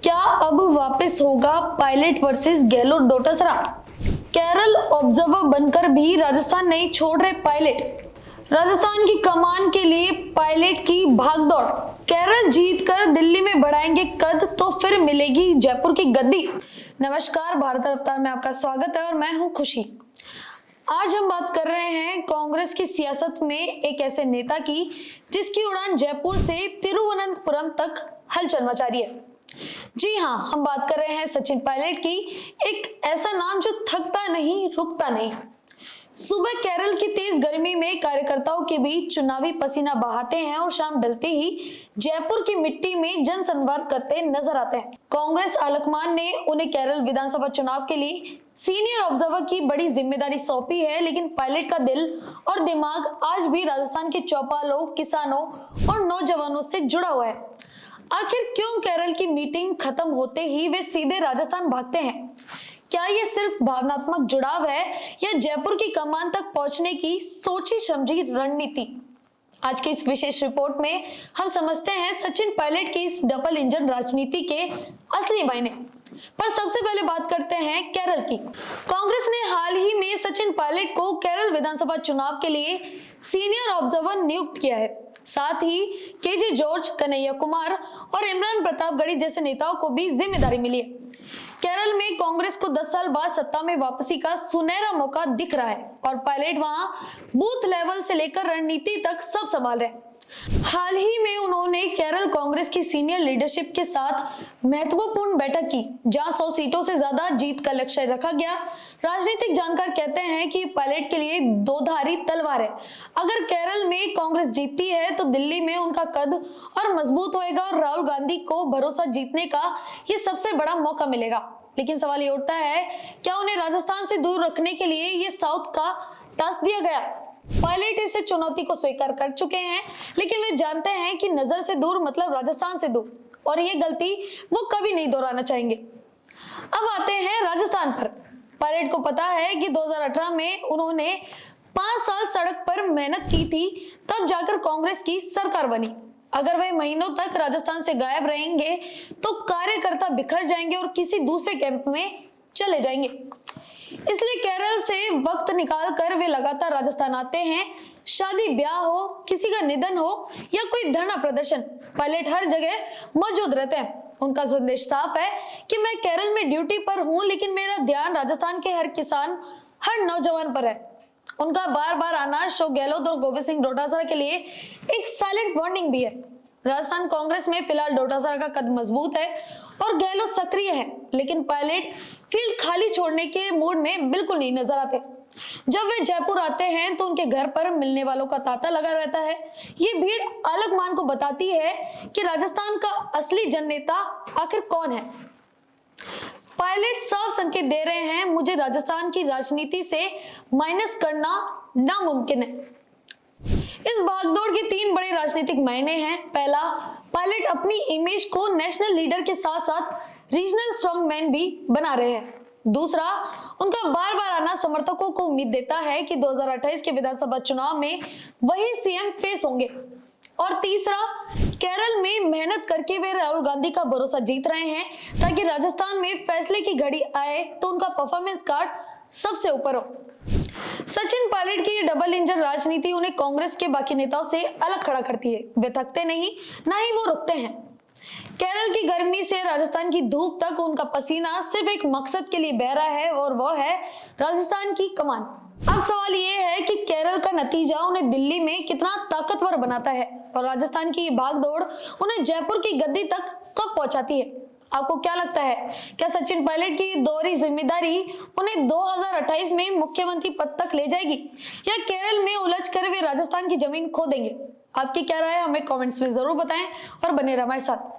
क्या अब वापस होगा pilot versus Gehlot Dotasra? Kerala observer बनकर भी राजस्थान नहीं छोड़ रहे पायलट। राजस्थान की कमान के लिए पायलट की भागदौड़। केरल जीतकर दिल्ली में बढ़ाएंगे कद तो फिर मिलेगी जयपुर की गद्दी। नमस्कार, भारत रफ्तार में आपका स्वागत है और मैं हूं खुशी। आज हम बात कर रहे हैं कांग्रेस की सियासत में एक ऐसे नेता की जिसकी उड़ान जयपुर से तिरुवनंतपुरम तक हलचल मचा रही है। जी हाँ, हम बात कर रहे हैं सचिन पायलट की, एक ऐसा नाम जो थकता नहीं, रुकता नहीं। सुबह केरल की तेज गर्मी में कार्यकर्ताओं के बीच चुनावी पसीना बहाते हैं और शाम ढलते ही जयपुर की मिट्टी में जनसंवाद करते नजर आते हैं। कांग्रेस आलकमान ने उन्हें केरल विधानसभा चुनाव के लिए सीनियर ऑब्जर्वर की बड़ी जिम्मेदारी सौंपी है, लेकिन पायलट का दिल और दिमाग आज भी राजस्थान के चौपालों, किसानों और नौजवानों से जुड़ा हुआ है। आखिर क्यों केरल की मीटिंग खत्म होते ही वे सीधे राजस्थान भागते हैं? क्या ये सिर्फ भावनात्मक जुड़ाव है या जयपुर की कमान तक पहुंचने की सोची समझी रणनीति? आज की इस विशेष रिपोर्ट में हम समझते हैं सचिन पायलट की इस डबल इंजन राजनीति के असली मायने। पर सबसे पहले बात करते हैं केरल की। कांग्रेस ने हाल ही में सचिन पायलट को केरल विधानसभा चुनाव के लिए सीनियर ऑब्जर्वर नियुक्त किया है। साथ ही केजे जॉर्ज, कन्हैया कुमार और इमरान प्रतापगढ़ी जैसे नेताओं को भी जिम्मेदारी मिली है। केरल में कांग्रेस को 10 साल बाद सत्ता में वापसी का सुनहरा मौका दिख रहा है और पायलट वहां बूथ लेवल से लेकर रणनीति तक सब संभाल रहे हैं। हाल ही में उन्होंने केरल कांग्रेस की सीनियर लीडरशिप के साथ महत्वपूर्ण बैठक की, जहां 100 सीटों से ज्यादा जीत का लक्ष्य रखा गया। राजनीतिक जानकार कहते हैं कि पायलट के लिए दोधारी तलवार है। अगर केरल में कांग्रेस जीतती है तो दिल्ली में उनका कद और मजबूत होएगा और राहुल गांधी को भरोसा जीतने का ये सबसे बड़ा मौका मिलेगा। लेकिन सवाल ये उठता है, क्या उन्हें राजस्थान से दूर रखने के लिए ये साउथ का टास्क दिया गया? पायलट इसे चुनौती को स्वीकार कर चुके हैं, लेकिन वे जानते हैं कि नजर से दूर मतलब राजस्थान से दूर, और ये गलती वो कभी नहीं दोहराना चाहेंगे। अब आते हैं राजस्थान पर। पायलट को पता है कि 2018 में उन्होंने 5 साल सड़क पर मेहनत की थी, तब जाकर कांग्रेस की सरकार बनी। अगर वे महीनों तक राजस्थान से गायब रहेंगे तो कार्यकर्ता बिखर जाएंगे और किसी दूसरे कैंप में चले जाएंगे। इसलिए केरल से वक्त निकालकर वे लगातार राजस्थान आते हैं। शादी ब्याह हो, किसी का निधन हो या कोई धरना प्रदर्शन, पायलट हर जगह मौजूद रहते हैं। उनका संदेश साफ है कि मैं केरल में ड्यूटी पर हूं, लेकिन मेरा ध्यान राजस्थान के हर किसान, हर नौजवान पर है। उनका बार बार आना शो गहलोत और गोविंद सिंह डोटासरा के लिए एक साइलेंट वार्निंग भी है। राजस्थान कांग्रेस में फिलहाल डोटासरा का कद मजबूत है और गहलोत सक्रिय है, लेकिन पायलट फील्ड खाली छोड़ने के मूड में बिल्कुल नहीं नजर आते। जब वे जयपुर आते हैं तो उनके घर पर मिलने वालों का तांता लगा रहता है। ये भीड़ आलकमान को बताती है कि राजस्थान का असली जननेता आखिर कौन है। पायलट साफ संकेत दे रहे हैं, मुझे राजस्थान की राजनीति से माइनस करना नामुमकिन है। इस भागदौड़ के 3 बड़े राजनीतिक मायने हैं। पहला, पायलट अपनी इमेज को नेशनल लीडर के साथ साथ रीजनल स्ट्रॉन्ग मैन भी बना रहे हैं। दूसरा, उनका बार बार आना समर्थकों को उम्मीद देता है कि 2028 के विधानसभा चुनाव में वही सीएम फेस होंगे। और तीसरा, केरल में मेहनत करके वे राहुल गांधी का भरोसा जीत रहे हैं, ताकि राजस्थान में फैसले की घड़ी आए तो उनका परफॉर्मेंस कार्ड सबसे ऊपर हो। सचिन पायलट की ये डबल इंजन राजनीति उन्हें कांग्रेस के बाकी नेताओं से अलग खड़ा करती है। वे थकते नहीं, ना ही वो रुकते हैं। केरल की गर्मी से राजस्थान की धूप तक उनका पसीना सिर्फ एक मकसद के लिए बह रहा है, और वो है राजस्थान की कमान। अब सवाल ये है कि केरल का नतीजा उन्हें दिल्ली में कितना ताकतवर बनाता है और राजस्थान की भागदौड़ उन्हें जयपुर की गद्दी तक कब पहुंचाती है। आपको क्या लगता है, क्या सचिन पायलट की दोहरी जिम्मेदारी उन्हें 2028 में मुख्यमंत्री पद तक ले जाएगी, या केरल में उलझकर वे राजस्थान की जमीन खो देंगे? आपकी क्या राय है, हमें कमेंट्स में जरूर बताएं और बने रहिए हमारे साथ।